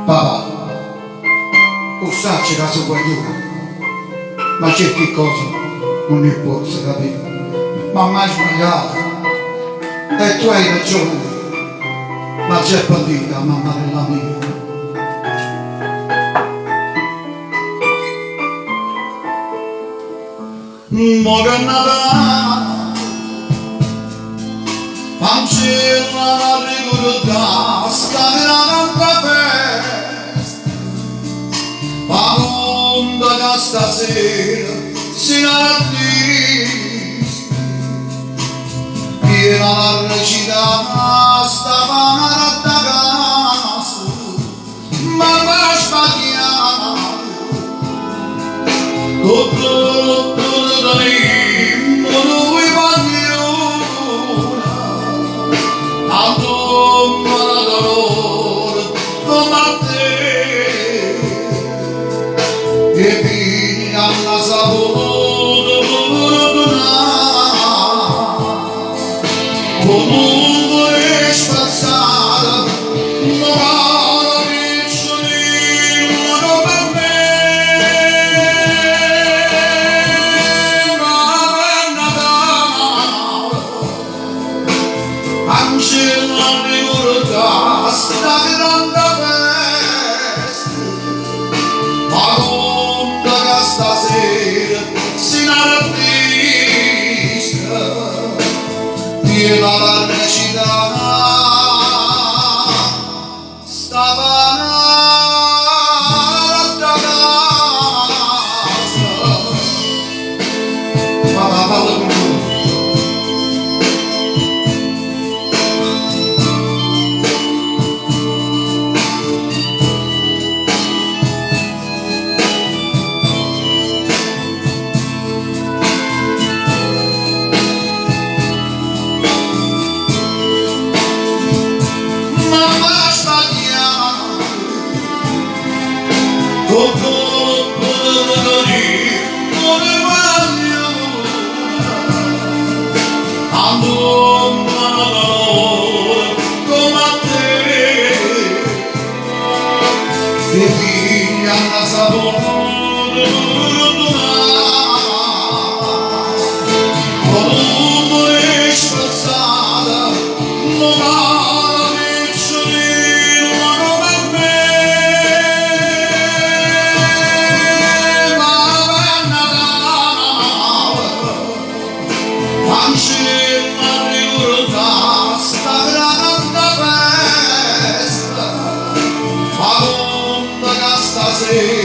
Papà, o sacci caso guaglione, ma certe cose non ne posso capire, ma mai sbagliato, e tu hai ragione, ma c'è partita mamma della mia. Mo che Natale, pancella la ricorda, scatenata una festa, palonda che stasera si narrista, piena la recita, stava da casa, ma va sbagliata, tutto e fino alla saputo comunque è spazzata ma cara piccolina non per me ma per Natale ancella ricorda sta grande festa stasera si narrista piena la recita stava da casa ma parla con lui e figlia alla saputo comunque è spazzata non cara piccolina non per me ma per Natale ancella ricorda sta grande festa stasera